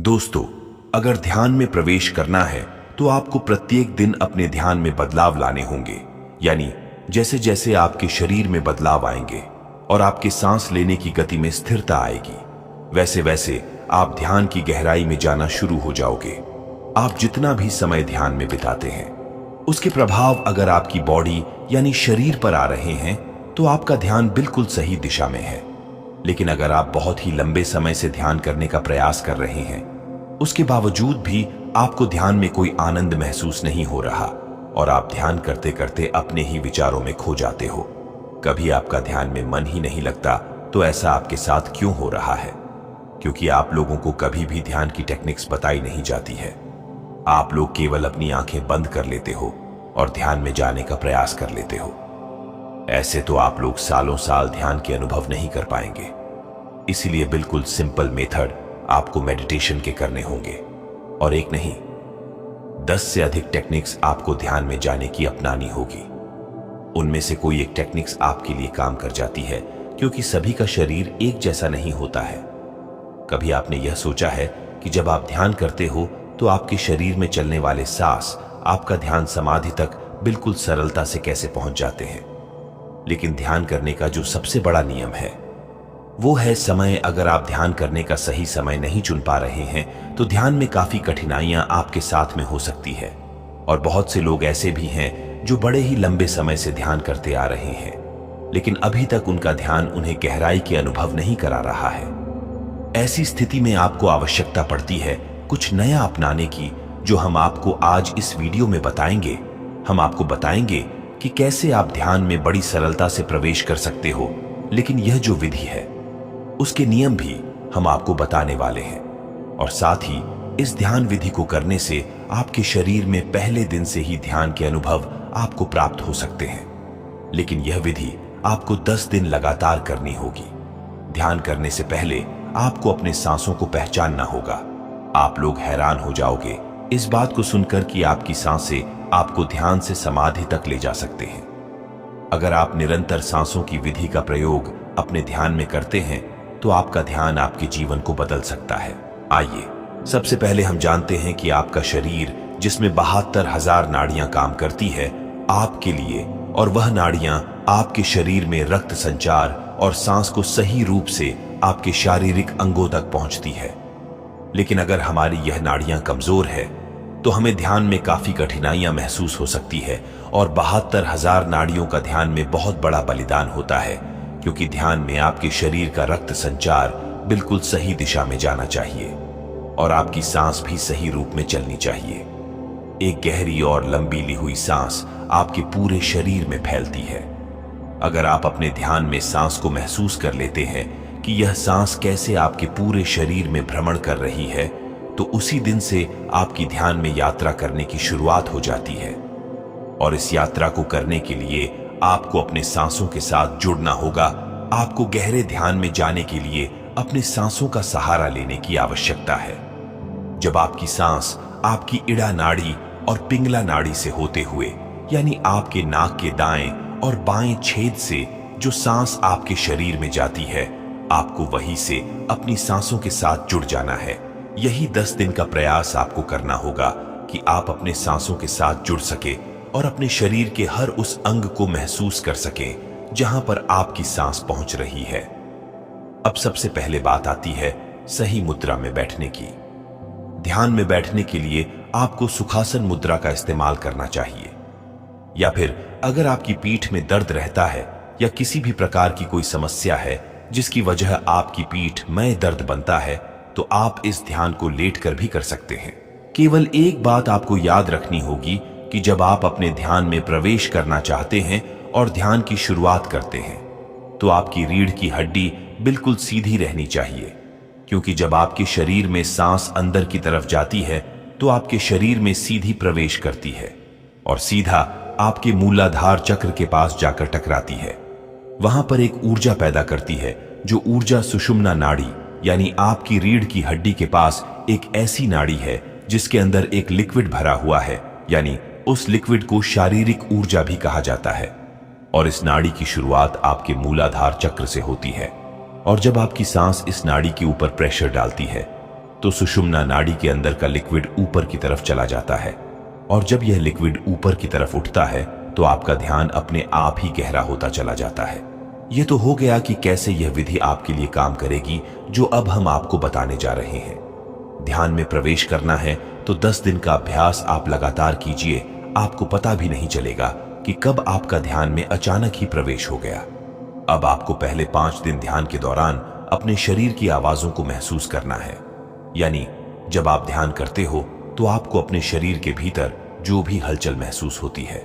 दोस्तों, अगर ध्यान में प्रवेश करना है तो आपको प्रत्येक दिन अपने ध्यान में बदलाव लाने होंगे। यानी जैसे जैसे आपके शरीर में बदलाव आएंगे और आपके सांस लेने की गति में स्थिरता आएगी, वैसे वैसे आप ध्यान की गहराई में जाना शुरू हो जाओगे। आप जितना भी समय ध्यान में बिताते हैं, उसके प्रभाव अगर आपकी बॉडी यानी शरीर पर आ रहे हैं तो आपका ध्यान बिल्कुल सही दिशा में है। लेकिन अगर आप बहुत ही लंबे समय से ध्यान करने का प्रयास कर रहे हैं, उसके बावजूद भी आपको ध्यान में कोई आनंद महसूस नहीं हो रहा और आप ध्यान करते करते अपने ही विचारों में खो जाते हो, कभी आपका ध्यान में मन ही नहीं लगता, तो ऐसा आपके साथ क्यों हो रहा है? क्योंकि आप लोगों को कभी भी ध्यान की टेक्निक्स बताई नहीं जाती है। आप लोग केवल अपनी आंखें बंद कर लेते हो और ध्यान में जाने का प्रयास कर लेते हो। ऐसे तो आप लोग सालों साल ध्यान के अनुभव नहीं कर पाएंगे। इसीलिए बिल्कुल सिंपल मेथड आपको मेडिटेशन के करने होंगे, और एक नहीं 10 से अधिक टेक्निक्स आपको ध्यान में जाने की अपनानी होगी। उनमें से कोई एक टेक्निक्स आपके लिए काम कर जाती है, क्योंकि सभी का शरीर एक जैसा नहीं होता है। कभी आपने यह सोचा है कि जब आप ध्यान करते हो तो आपके शरीर में चलने वाले सांस आपका ध्यान समाधि तक बिल्कुल सरलता से कैसे पहुंच जाते हैं? लेकिन ध्यान करने का जो सबसे बड़ा नियम है वो है समय। अगर आप ध्यान करने का सही समय नहीं चुन पा रहे हैं तो ध्यान में काफी कठिनाइयां आपके साथ में हो सकती है। और बहुत से लोग ऐसे भी हैं जो बड़े ही लंबे समय से ध्यान करते आ रहे हैं, लेकिन अभी तक उनका ध्यान उन्हें गहराई के अनुभव नहीं करा रहा है। ऐसी स्थिति में आपको आवश्यकता पड़ती है कुछ नया अपनाने की, जो हम आपको आज इस वीडियो में बताएंगे। हम आपको बताएंगे कि कैसे आप ध्यान में बड़ी सरलता से प्रवेश कर सकते हो। लेकिन यह जो विधि है उसके नियम भी हम आपको बताने वाले हैं, और साथ ही इस ध्यान विधि को करने से आपके शरीर में पहले दिन से ही ध्यान के अनुभव आपको प्राप्त हो सकते हैं। लेकिन यह विधि आपको 10 दिन लगातार करनी होगी। ध्यान करने से पहले आपको अपने सांसों को पहचानना होगा। आप लोग हैरान हो जाओगे इस बात को सुनकर कि आपकी सांसें आपको ध्यान से समाधि तक ले जा सकते हैं। अगर आप निरंतर सांसों की विधि का प्रयोग अपने ध्यान में करते हैं तो आपका ध्यान आपके जीवन को बदल सकता है। आइए सबसे पहले हम जानते हैं कि आपका शरीर, जिसमें 72,000 नाड़ियां काम करती है आपके लिए, और वह नाड़ियां आपके शरीर में रक्त संचार और सांस को सही रूप से आपके शारीरिक अंगों तक पहुंचती है। लेकिन अगर हमारी यह नाड़ियां कमजोर है तो हमें ध्यान में काफी कठिनाइयां महसूस हो सकती है, और 72,000 नाड़ियों का ध्यान में बहुत बड़ा बलिदान होता है, क्योंकि ध्यान में आपके शरीर का रक्त संचार बिल्कुल सही दिशा में जाना चाहिए और आपकी सांस भी सही रूप में चलनी चाहिए। एक गहरी और लंबी ली हुई सांस आपके पूरे शरीर में फैलती है। अगर आप अपने ध्यान में सांस को महसूस कर लेते हैं कि यह सांस कैसे आपके पूरे शरीर में भ्रमण कर रही है, तो उसी दिन से आपकी ध्यान में यात्रा करने की शुरुआत हो जाती है। और इस यात्रा को करने के लिए आपको अपने सांसों के साथ जुड़ना होगा। आपको गहरे ध्यान में जाने के लिए अपने सांसों का सहारा लेने की आवश्यकता है। जब आपकी सांस आपकी इड़ा नाड़ी और पिंगला नाड़ी से होते हुए, यानी आपके नाक के दाएं और बाएं छेद से जो सांस आपके शरीर में जाती है, आपको वहीं से अपनी सांसों के साथ जुड़ जाना है। यही 10 दिन का प्रयास आपको करना होगा कि आप अपने सांसों के साथ जुड़ सके और अपने शरीर के हर उस अंग को महसूस कर सके जहां पर आपकी सांस पहुंच रही है। अब सबसे पहले बात आती है सही मुद्रा में बैठने की। ध्यान में बैठने के लिए आपको सुखासन मुद्रा का इस्तेमाल करना चाहिए, या फिर अगर आपकी पीठ में दर्द रहता है या किसी भी प्रकार की कोई समस्या है जिसकी वजह आपकी पीठ में दर्द बनता है, तो आप इस ध्यान को लेटकर भी कर सकते हैं। केवल एक बात आपको याद रखनी होगी कि जब आप अपने ध्यान में प्रवेश करना चाहते हैं और ध्यान की शुरुआत करते हैं, तो आपकी रीढ़ की हड्डी बिल्कुल सीधी रहनी चाहिए, क्योंकि जब आपके शरीर में सांस अंदर की तरफ जाती है तो आपके शरीर में सीधी प्रवेश करती है और सीधा आपके मूलाधार चक्र के पास जाकर टकराती है। वहां पर एक ऊर्जा पैदा करती है, जो ऊर्जा सुषुम्ना नाड़ी, यानी आपकी रीढ़ की हड्डी के पास एक ऐसी नाड़ी है जिसके अंदर एक लिक्विड भरा हुआ है, यानी उस लिक्विड को शारीरिक ऊर्जा भी कहा जाता है। और इस नाड़ी की शुरुआत आपके मूलाधार चक्र से होती है, और जब आपकी सांस इस नाड़ी के ऊपर प्रेशर डालती है तो सुषुम्ना नाड़ी के अंदर का लिक्विड ऊपर की तरफ चला जाता है, और जब यह लिक्विड ऊपर की तरफ उठता है तो आपका ध्यान अपने आप ही गहरा होता चला जाता है। यह तो हो गया कि कैसे यह विधि आपके लिए काम करेगी, जो अब हम आपको बताने जा रहे हैं। ध्यान में प्रवेश करना है तो 10 दिन का अभ्यास आप लगातार कीजिए। आपको पता भी नहीं चलेगा कि कब आपका ध्यान में अचानक ही प्रवेश हो गया। अब आपको पहले 5 दिन ध्यान के दौरान अपने शरीर की आवाजों को महसूस करना है। यानी जब आप ध्यान करते हो तो आपको अपने शरीर के भीतर जो भी हलचल महसूस होती है,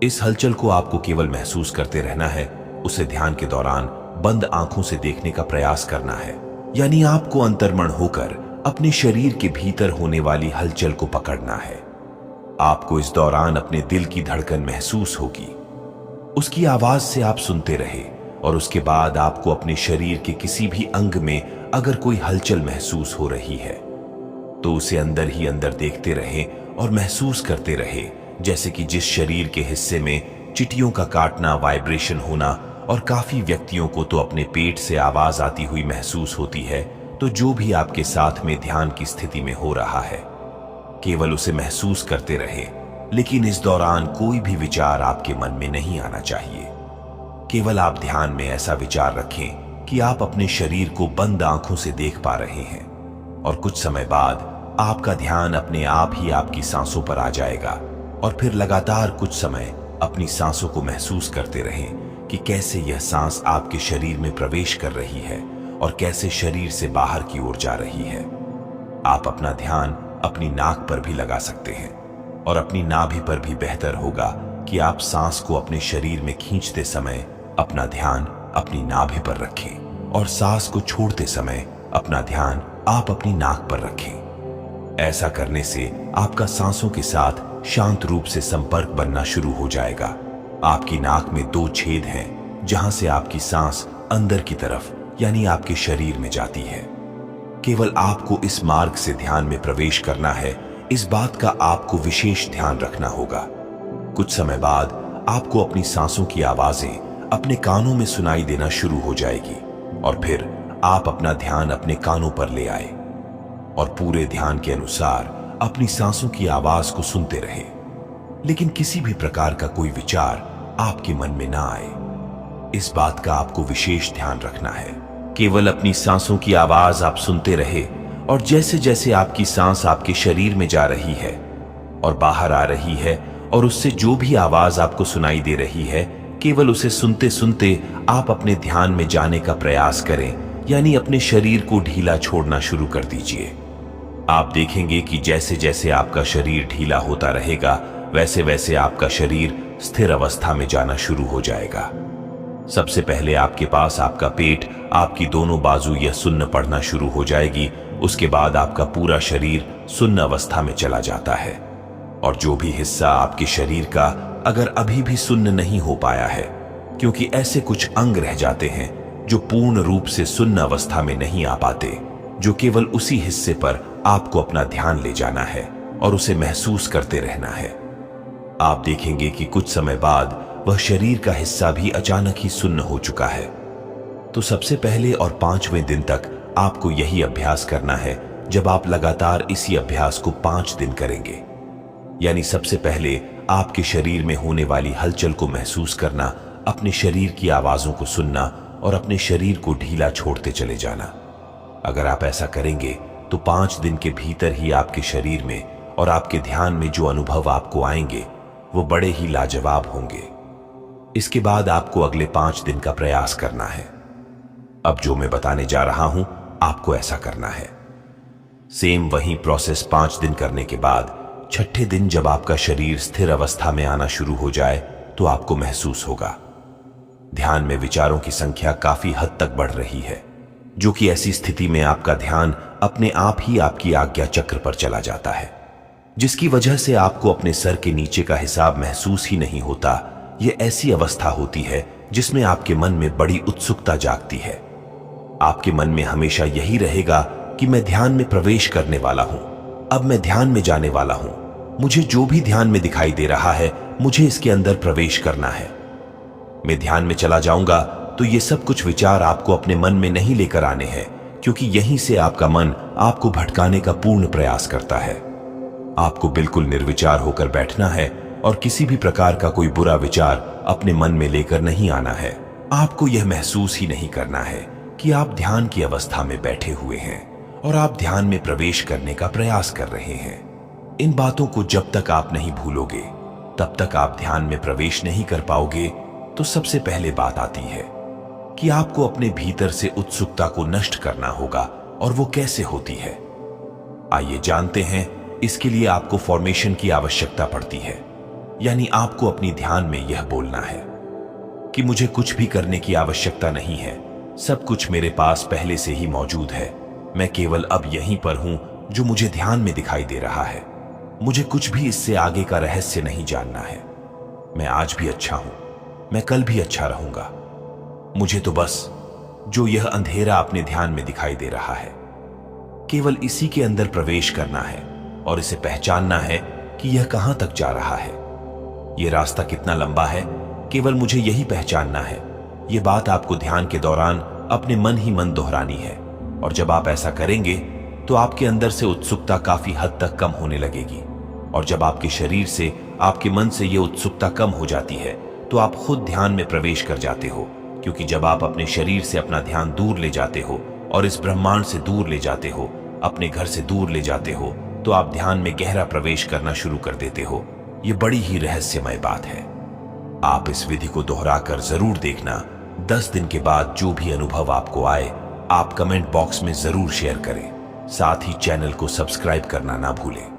इस हलचल को आपको केवल महसूस करते रहना है। उसे ध्यान के दौरान बंद आंखों से देखने का प्रयास करना है। यानी आपको अंतर्मन होकर अपने शरीर के भीतर होने वाली हलचल को पकड़ना है। आपको इस दौरान अपने दिल की धड़कन महसूस होगी। उसकी आवाज से आप सुनते रहे, और उसके बाद आपको अपने शरीर के किसी भी अंग में अगर कोई हलचल महसूस हो रही है तो उसे अंदर ही अंदर देखते रहे और महसूस करते रहे। जैसे कि जिस शरीर के हिस्से में चिटियों का काटना, वाइब्रेशन होना, और काफी व्यक्तियों को तो अपने पेट से आवाज आती हुई महसूस होती है। तो जो भी आपके साथ में ध्यान की स्थिति में हो रहा है, केवल उसे महसूस करते रहे। लेकिन इस दौरान कोई भी विचार आपके मन में नहीं आना चाहिए। केवल आप ध्यान में ऐसा विचार रखें कि आप अपने शरीर को बंद आंखों से देख पा रहे हैं, और कुछ समय बाद आपका ध्यान अपने आप ही आपकी सांसों पर आ जाएगा। और फिर लगातार कुछ समय अपनी सांसों को महसूस करते रहें कि कैसे यह सांस आपके शरीर में प्रवेश कर रही है और कैसे शरीर से बाहर की ओर जा रही है। आप अपना ध्यान अपनी नाक पर भी लगा सकते हैं, और अपनी नाभि पर भी बेहतर होगा कि आप सांस को अपने शरीर में खींचते समय अपना ध्यान अपनी नाभि पर रखें, और सांस को छोड़ते समय अपना ध्यान आप अपनी नाक पर रखें। ऐसा करने से आपका सांसों के साथ शांत रूप से संपर्क बनना शुरू हो जाएगा। आपकी नाक में 2 छेद हैं जहां से आपकी सांस अंदर की तरफ यानी आपके शरीर में जाती है। केवल आपको इस मार्ग से ध्यान में प्रवेश करना है। इस बात का आपको विशेष ध्यान रखना होगा। कुछ समय बाद आपको अपनी सांसों की आवाजें अपने कानों में सुनाई देना शुरू हो जाएगी, और फिर आप अपना ध्यान अपने कानों पर ले आए और पूरे ध्यान के अनुसार अपनी सांसों की आवाज को सुनते रहे। लेकिन किसी भी प्रकार का कोई विचार आपके मन में ना आए। इस बात का आपको विशेष ध्यान रखना है। केवल अपनी सांसों की आवाज आप सुनते रहे, और जैसे जैसे आपकी सांस आपके शरीर में जा रही है और बाहर आ रही है, और उससे जो भी आवाज आपको सुनाई दे रही है, केवल उसे सुनते सुनते आप अपने ध्यान में जाने का प्रयास करें। यानी अपने शरीर को ढीला छोड़ना शुरू कर दीजिए। आप देखेंगे कि जैसे जैसे आपका शरीर ढीला होता रहेगा, वैसे वैसे आपका शरीर स्थिर अवस्था में जाना शुरू हो जाएगा। सबसे पहले आपके पास आपका पेट, आपकी दोनों बाजू यह सुन्न पड़ना शुरू हो जाएगी। उसके बाद आपका पूरा शरीर सुन्न अवस्था में चला जाता है, और जो भी हिस्सा आपके शरीर का अगर अभी भी सुन्न नहीं हो पाया है, क्योंकि ऐसे कुछ अंग रह जाते हैं जो पूर्ण रूप से सुन्न अवस्था में नहीं आ पाते, जो केवल उसी हिस्से पर आपको अपना ध्यान ले जाना है और उसे महसूस करते रहना है। आप देखेंगे कि कुछ समय बाद वह शरीर का हिस्सा भी अचानक ही सुन्न हो चुका है। तो सबसे पहले और 5वें दिन तक आपको यही अभ्यास करना है। जब आप लगातार इसी अभ्यास को 5 दिन करेंगे, यानी सबसे पहले आपके शरीर में होने वाली हलचल को महसूस करना, अपने शरीर की आवाजों को सुनना और अपने शरीर को ढीला छोड़ते चले जाना। अगर आप ऐसा करेंगे तो 5 दिन के भीतर ही आपके शरीर में और आपके ध्यान में जो अनुभव आपको आएंगे वो बड़े ही लाजवाब होंगे। इसके बाद आपको अगले 5 दिन का प्रयास करना है। अब जो मैं बताने जा रहा हूं आपको ऐसा करना है। सेम वही प्रोसेस 5 दिन करने के बाद 6ठे दिन जब आपका शरीर स्थिर अवस्था में आना शुरू हो जाए तो आपको महसूस होगा ध्यान में विचारों की संख्या काफी हद तक बढ़ रही है, जो कि ऐसी स्थिति में आपका ध्यान अपने आप ही आपकी आज्ञा चक्र पर चला जाता है, जिसकी वजह से आपको अपने सर के नीचे का हिसाब महसूस ही नहीं होता। यह ऐसी अवस्था होती है जिसमें आपके मन में बड़ी उत्सुकता जागती है। आपके मन में हमेशा यही रहेगा कि मैं ध्यान में प्रवेश करने वाला हूं, अब मैं ध्यान में जाने वाला हूं, मुझे जो भी ध्यान में दिखाई दे रहा है मुझे इसके अंदर प्रवेश करना है। मैं ध्यान में चला जाऊंगा तो ये सब कुछ विचार आपको अपने मन में नहीं लेकर आने हैं, क्योंकि यहीं से आपका मन आपको भटकाने का पूर्ण प्रयास करता है। आपको बिल्कुल निर्विचार होकर बैठना है और किसी भी प्रकार का कोई बुरा विचार अपने मन में लेकर नहीं आना है। आपको यह महसूस ही नहीं करना है कि आप ध्यान की अवस्था में बैठे हुए हैं और आप ध्यान में प्रवेश करने का प्रयास कर रहे हैं। इन बातों को जब तक आप नहीं भूलोगे तब तक आप ध्यान में प्रवेश नहीं कर पाओगे। तो सबसे पहले बात आती है कि आपको अपने भीतर से उत्सुकता को नष्ट करना होगा। और वो कैसे होती है, आइए जानते हैं। इसके लिए आपको फॉर्मेशन की आवश्यकता पड़ती है, यानी आपको अपनी ध्यान में यह बोलना है कि मुझे कुछ भी करने की आवश्यकता नहीं है, सब कुछ मेरे पास पहले से ही मौजूद है। मैं केवल अब यहीं पर हूं जो मुझे ध्यान में दिखाई दे रहा है। मुझे कुछ भी इससे आगे का रहस्य नहीं जानना है। मैं आज भी अच्छा हूं, मैं कल भी अच्छा रहूंगा। मुझे तो बस जो यह अंधेरा अपने ध्यान में दिखाई दे रहा है, केवल इसी के अंदर प्रवेश करना है और इसे पहचानना है कि यह कहां तक जा रहा है। यह रास्ता कितना लंबा है, केवल मुझे यही पहचानना है। यह बात आपको ध्यान के दौरान अपने मन ही मन दोहरानी है। और जब आप ऐसा करेंगे तो आपके अंदर से उत्सुकता काफी हद तक कम होने लगेगी। और जब आपके शरीर से, आपके मन से यह उत्सुकता कम हो जाती है तो आप खुद ध्यान में प्रवेश कर जाते हो। क्योंकि जब आप अपने शरीर से अपना ध्यान दूर ले जाते हो और इस ब्रह्मांड से दूर ले जाते हो, अपने घर से दूर ले जाते हो, तो आप ध्यान में गहरा प्रवेश करना शुरू कर देते हो। यह बड़ी ही रहस्यमय बात है। आप इस विधि को दोहराकर जरूर देखना। 10 दिन के बाद जो भी अनुभव आपको आए, आप कमेंट बॉक्स में जरूर शेयर करें। साथ ही चैनल को सब्सक्राइब करना ना भूलें।